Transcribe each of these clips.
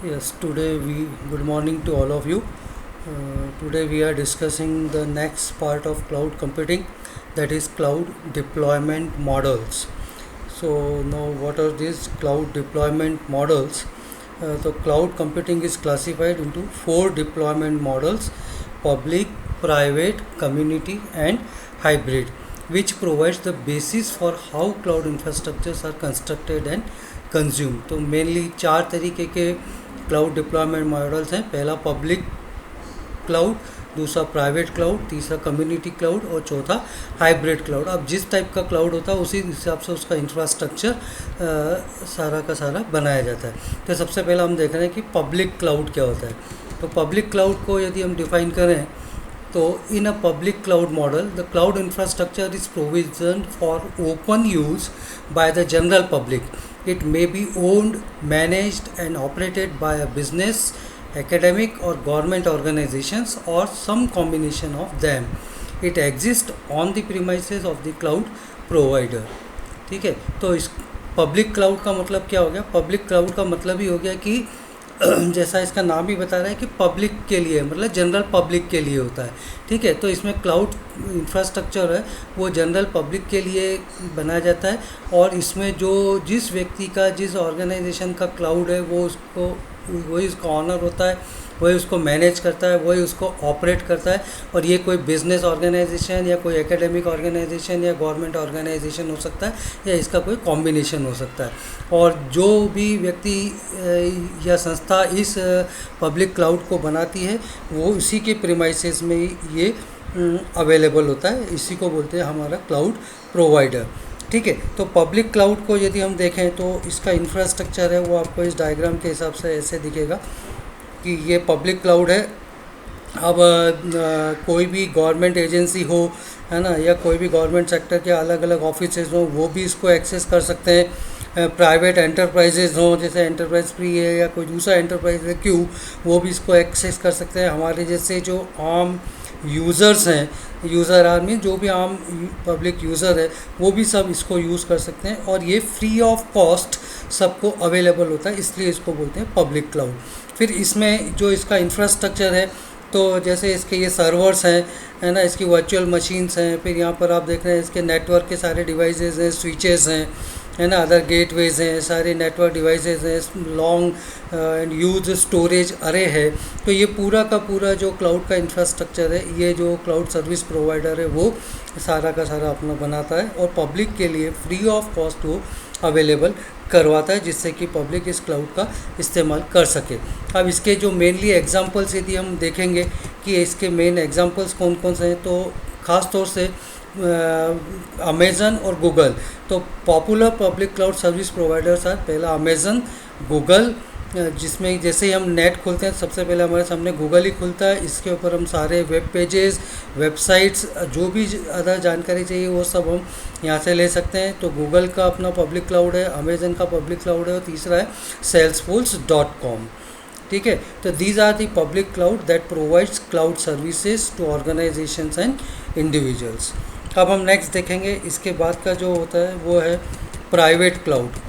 Yes, good morning to all of you. Today we are discussing the next part of cloud computing, that is cloud deployment models. So now what are these cloud deployment models? The cloud computing is classified into four deployment models: public, private, community and hybrid, which provides the basis for how cloud infrastructures are constructed and consumed. तो mainly चार तरीके के cloud deployment models हैं। पहला public cloud, दूसरा private cloud, तीसरा community cloud और चौथा हाइब्रिड क्लाउड। अब जिस टाइप का क्लाउड होता है उसी हिसाब से उसका इंफ्रास्ट्रक्चर सारा का सारा बनाया जाता है। तो सबसे पहला हम देख रहे हैं कि पब्लिक क्लाउड क्या होता है। तो पब्लिक क्लाउड को यदि हम डिफाइन करें तो in a public cloud model the cloud infrastructure is provision for open use by the general public. It may be owned, managed and operated by a business, academic or government organizations or some combination of them. It exists on the premises of the cloud provider. ठीक है, तो इस public cloud का मतलब क्या हो गया? Public cloud का मतलब ही हो गया कि जैसा इसका नाम ही बता रहा है कि पब्लिक के लिए, मतलब जनरल पब्लिक के लिए होता है। ठीक है, तो इसमें क्लाउड इंफ्रास्ट्रक्चर है वो जनरल पब्लिक के लिए बनाया जाता है और इसमें जो जिस व्यक्ति का, जिस ऑर्गेनाइजेशन का क्लाउड है वो उसको, वही उसका ऑनर होता है, वही उसको मैनेज करता है, वही उसको ऑपरेट करता है। और ये कोई बिजनेस ऑर्गेनाइजेशन या कोई एकेडमिक ऑर्गेनाइजेशन या गवर्नमेंट ऑर्गेनाइजेशन हो सकता है या इसका कोई कॉम्बिनेशन हो सकता है। और जो भी व्यक्ति या संस्था इस पब्लिक क्लाउड को बनाती है वो इसी के प्रीमाइसेस में ये अवेलेबल होता है। इसी को बोलते हैं हमारा क्लाउड प्रोवाइडर। ठीक है, तो पब्लिक क्लाउड को यदि हम देखें तो इसका इंफ्रास्ट्रक्चर है वो आपको इस डायग्राम के हिसाब से ऐसे दिखेगा कि ये पब्लिक क्लाउड है। अब कोई भी गवर्नमेंट एजेंसी हो, है ना, या कोई भी गवर्नमेंट सेक्टर के अलग अलग ऑफिसेज हो वो भी इसको एक्सेस कर सकते हैं। प्राइवेट एंटरप्राइजेज हों, जैसे एंटरप्राइज फ्री है या कोई दूसरा एंटरप्राइज है क्यों, वो भी इसको एक्सेस कर सकते हैं। हमारे जैसे जो आम यूज़र्स हैं, यूज़र आर्मी, जो भी आम पब्लिक यूज़र है वो भी सब इसको यूज़ कर सकते हैं और ये फ्री ऑफ कॉस्ट सबको अवेलेबल होता है, इसलिए इसको बोलते हैं पब्लिक क्लाउड। फिर इसमें जो इसका इंफ्रास्ट्रक्चर है, तो जैसे इसके ये सर्वर्स हैं, है ना, इसकी वर्चुअल मशीन्स हैं, फिर यहाँ पर आप देख रहे हैं इसके नेटवर्क के सारे डिवाइसेस हैं, स्विचेस हैं, है ना, अदर गेटवेज हैं, सारे नेटवर्क डिवाइसेस हैं, लॉन्ग एंड यूज स्टोरेज अरे है। तो ये पूरा का पूरा जो क्लाउड का इंफ्रास्ट्रक्चर है, ये जो क्लाउड सर्विस प्रोवाइडर है वो सारा का सारा अपना बनाता है और पब्लिक के लिए फ्री ऑफ कॉस्ट वो अवेलेबल करवाता है, जिससे कि पब्लिक इस क्लाउड का इस्तेमाल कर सके। अब इसके जो मेनली एग्जांपल्स यदि हम देखेंगे कि इसके मेन एग्जांपल्स कौन कौन से हैं, तो ख़ास तौर से अमेज़न और गूगल। तो popular public cloud service providers are, पहला अमेज़न, गूगल, जिसमें जैसे ही हम नेट खोलते हैं सबसे पहले हमारे सामने गूगल ही खुलता है। इसके ऊपर हम सारे वेब पेजेस, वेबसाइट्स, जो भी अदर जानकारी चाहिए वो सब हम यहाँ से ले सकते हैं। तो गूगल का अपना पब्लिक क्लाउड है, अमेज़न का पब्लिक क्लाउड है और तीसरा है salesforce.com। ठीक है, तो these are the public cloud that provides cloud services to organisations and individuals. अब हम नेक्स्ट देखेंगे, इसके बाद का जो होता है वो है प्राइवेट क्लाउड।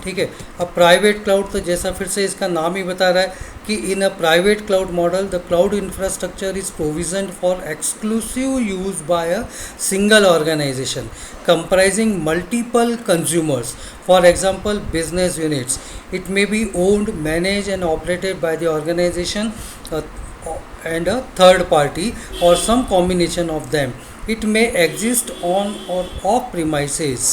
ठीक है, अब प्राइवेट क्लाउड तो जैसा फिर से इसका नाम ही बता रहा है कि in a private cloud model the cloud infrastructure is provision for exclusive use by a single organisation comprising multiple consumers, for example business units. It may be owned, managed and operated by the organization and a third party or some combination of them. It may exist on or off premises.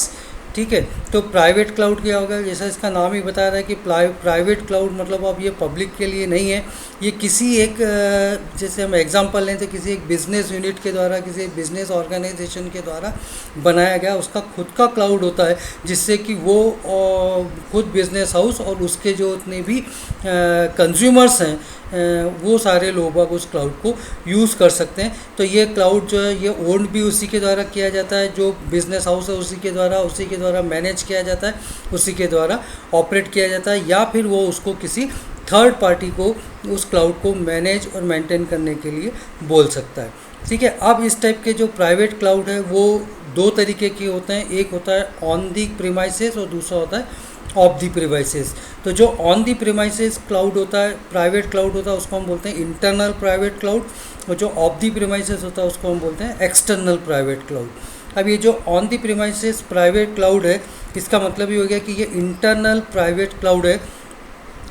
ठीक है, तो private cloud क्या होगा? जैसा इसका नाम ही बता रहा है कि प्राइवेट क्लाउड मतलब अब ये पब्लिक के लिए नहीं है, ये किसी एक, जैसे हम एग्जांपल लें तो किसी एक बिज़नेस यूनिट के द्वारा, किसी बिज़नेस ऑर्गेनाइजेशन के द्वारा बनाया गया उसका खुद का क्लाउड होता है, जिससे कि वो खुद बिज़नेस हाउस और उसके जो उतने भी कंज्यूमर्स हैं वो सारे लोग उस क्लाउड को यूज़ कर सकते हैं। तो ये क्लाउड जो है ये ओन्ड भी उसी के द्वारा किया जाता है, जो बिज़नेस हाउस है उसी के द्वारा मैनेज किया जाता है, उसी के द्वारा ऑपरेट किया जाता है, या फिर वो उसको किसी थर्ड पार्टी को उस क्लाउड को मैनेज और मेंटेन करने के लिए बोल सकता है। ठीक है, अब इस टाइप के जो प्राइवेट क्लाउड है वो दो तरीके के होते हैं, एक होता है ऑन दी प्रीमाइसेस और दूसरा होता है ऑफ द प्रीमाइसेस। तो जो ऑन द प्रीमाइसेस क्लाउड होता है, प्राइवेट क्लाउड होता है, उसको हम बोलते हैं इंटरनल प्राइवेट क्लाउड, और जो ऑफ द प्रीमाइसेस होता है उसको हम बोलते हैं एक्सटर्नल प्राइवेट क्लाउड। अब ये जो on the premises private cloud है, इसका मतलब ये हो गया कि ये इंटरनल प्राइवेट क्लाउड है।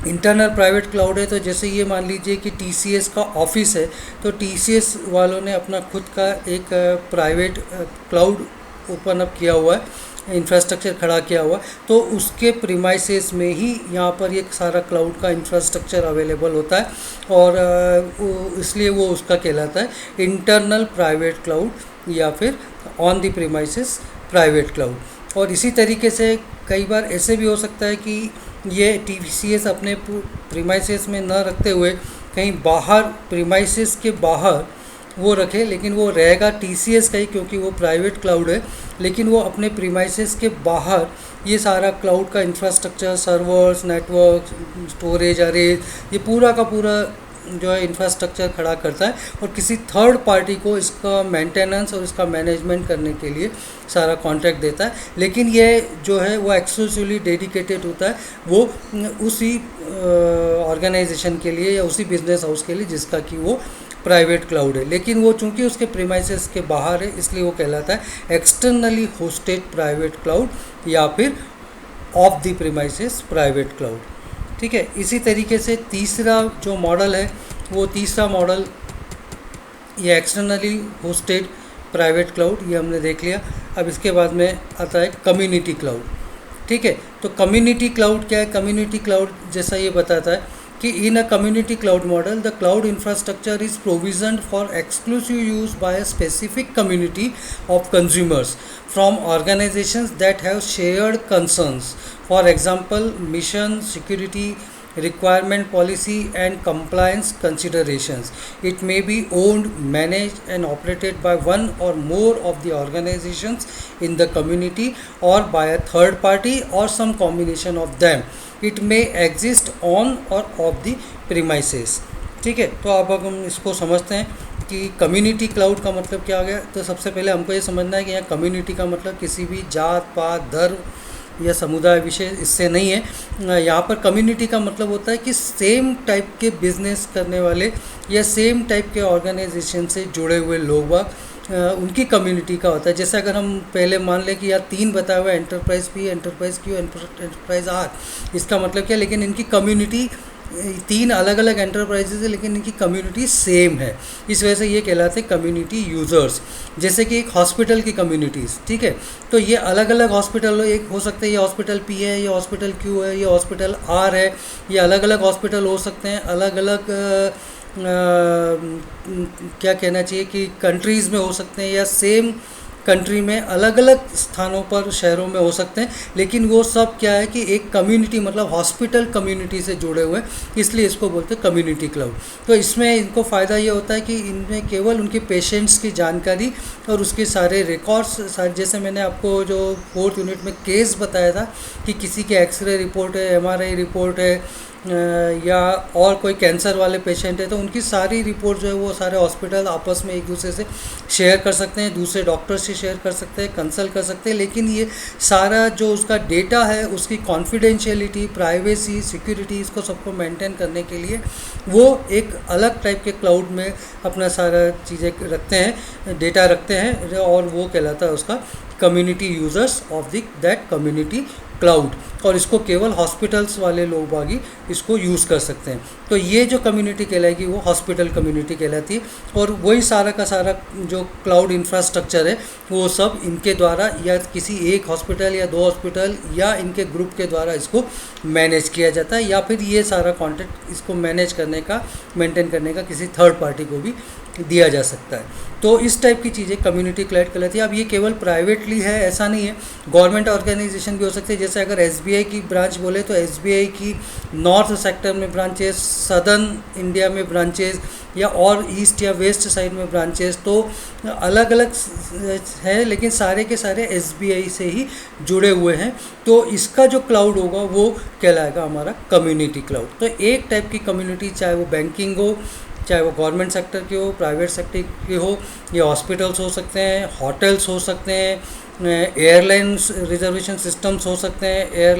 इंटरनल प्राइवेट क्लाउड है तो जैसे ये मान लीजिए कि TCS का ऑफिस है, तो TCS वालों ने अपना खुद का एक प्राइवेट क्लाउड ओपन अप किया हुआ है, इंफ्रास्ट्रक्चर खड़ा किया हुआ, तो उसके प्रीमाइसेस में ही यहाँ पर ये सारा क्लाउड का इंफ्रास्ट्रक्चर अवेलेबल होता है, और इसलिए वो उसका कहलाता है इंटरनल प्राइवेट क्लाउड या फिर on the premises private cloud. और इसी तरीके से कई बार ऐसे भी हो सकता है कि ये TCS अपने प्रीमाइसेस में न रखते हुए कहीं बाहर, प्रीमाइसेस के बाहर वो रखे, लेकिन वो रहेगा TCS का ही, क्योंकि वो प्राइवेट क्लाउड है, लेकिन वो अपने प्रीमाइसेस के बाहर ये सारा क्लाउड का infrastructure, servers, network, storage, arrays, ये पूरा का पूरा जो है इंफ्रास्ट्रक्चर खड़ा करता है, और किसी थर्ड पार्टी को इसका मेंटेनेंस और इसका मैनेजमेंट करने के लिए सारा कॉन्ट्रैक्ट देता है। लेकिन ये जो है वो एक्सक्लूसिवली डेडिकेटेड होता है वो उसी ऑर्गेनाइजेशन के लिए या उसी बिजनेस हाउस के लिए जिसका कि वो प्राइवेट क्लाउड है। लेकिन वो चूंकि उसके प्रीमाइसेस के बाहर है, इसलिए वो कहलाता है एक्सटर्नली होस्टेड प्राइवेट क्लाउड या फिर of the premises private cloud. ठीक है। इसी तरीके से तीसरा जो मॉडल है, वो तीसरा मॉडल ये एक्सटर्नली होस्टेड प्राइवेट क्लाउड, ये हमने देख लिया। अब इसके बाद में आता है कम्युनिटी क्लाउड। ठीक है। तो कम्युनिटी क्लाउड क्या है? कम्युनिटी क्लाउड जैसा ये बताता है कि in a community cloud model the cloud infrastructure is provisioned for exclusive use by a specific community of consumers from organisations that have shared concerns, for example mission, security, requirement policy and compliance considerations. It may be owned, managed and operated by one or more of the organizations in the community or by a third party or some combination of them. It may exist on or off the premises. ठीक है। तो अब हम इसको समझते हैं कि community cloud का मतलब क्या हो गया। तो सबसे पहले हमको ये समझना है कि यहाँ कम्युनिटी का मतलब किसी भी जात, पात, धर्म या समुदाय विशेष इससे नहीं है। यहाँ पर कम्युनिटी का मतलब होता है कि सेम टाइप के बिजनेस करने वाले या सेम टाइप के ऑर्गेनाइजेशन से जुड़े हुए लोग उनकी कम्युनिटी का होता है। जैसे अगर हम पहले मान लें कि यहाँ 3 बताया हुआ, enterprise P, enterprise Q, enterprise R, इसका मतलब क्या, लेकिन इनकी कम्युनिटी 3 अलग अलग एंटरप्राइजेज है लेकिन इनकी कम्युनिटी सेम है, इस वजह से ये कहलाते हैं कम्युनिटी यूज़र्स। जैसे कि एक हॉस्पिटल की कम्युनिटीज़, ठीक है, तो ये अलग अलग हॉस्पिटल एक हो सकते हैं, ये हॉस्पिटल P है, ये हॉस्पिटल Q है, ये हॉस्पिटल R है, ये अलग अलग हॉस्पिटल हो सकते हैं, अलग अलग क्या कहना चाहिए कि कंट्रीज़ में हो सकते हैं या सेम कंट्री में अलग अलग स्थानों पर, शहरों में हो सकते हैं, लेकिन वो सब क्या है कि एक कम्युनिटी मतलब हॉस्पिटल कम्युनिटी से जुड़े हुए हैं, इसलिए इसको बोलते हैं कम्युनिटी क्लाउड। तो इसमें इनको फ़ायदा ये होता है कि इनमें केवल उनके पेशेंट्स की जानकारी और उसके सारे रिकॉर्ड्स, जैसे मैंने आपको जो 4th यूनिट में केस बताया था कि किसी के एक्सरे रिपोर्ट है, MRI रिपोर्ट है, या और कोई कैंसर वाले पेशेंट है, तो उनकी सारी रिपोर्ट जो है वो सारे हॉस्पिटल आपस में एक दूसरे से शेयर कर सकते हैं, दूसरे डॉक्टर से शेयर कर सकते हैं, कंसल्ट कर सकते हैं। लेकिन ये सारा जो उसका डेटा है, उसकी कॉन्फिडेंशियलिटी, प्राइवेसी, सिक्योरिटी, इसको सबको मेंटेन करने के लिए वो एक अलग टाइप के क्लाउड में अपना सारा चीज़ें रखते हैं, डेटा रखते हैं, और वो कहलाता है उसका community users of that community cloud. और इसको केवल हॉस्पिटल्स वाले लोग बागी इसको यूज़ कर सकते हैं। तो ये जो कम्युनिटी कहलाएगी वो हॉस्पिटल कम्युनिटी कहलाती है, और वही सारा का सारा जो क्लाउड इंफ्रास्ट्रक्चर है वो सब इनके द्वारा या किसी एक हॉस्पिटल या 2 हॉस्पिटल या इनके ग्रुप के द्वारा इसको मैनेज किया जाता है, या फिर ये सारा कॉन्ट्रैक्ट इसको मैनेज करने का, मेंटेन करने का किसी थर्ड पार्टी को भी दिया जा सकता है। तो इस टाइप की चीज़ें कम्युनिटी क्लाउड कहलाती है। अब ये केवल प्राइवेटली है ऐसा नहीं है, गवर्नमेंट ऑर्गेनाइजेशन भी हो सकते हैं। जैसे अगर SBI की ब्रांच बोले तो SBI की नॉर्थ सेक्टर में ब्रांचेस, सदर्न इंडिया में ब्रांचेस, या और ईस्ट या वेस्ट साइड में ब्रांचेस, तो अलग अलग है, लेकिन सारे के सारे SBI से ही जुड़े हुए हैं। तो इसका जो क्लाउड होगा वो कहलाएगा हमारा कम्युनिटी क्लाउड। तो एक टाइप की कम्युनिटी, चाहे वो बैंकिंग हो, चाहे वो गवर्नमेंट सेक्टर के हो, प्राइवेट सेक्टर के हो, ये हॉस्पिटल्स हो सकते हैं, होटल्स हो सकते हैं, एयरलाइंस रिजर्वेशन सिस्टम्स हो सकते हैं,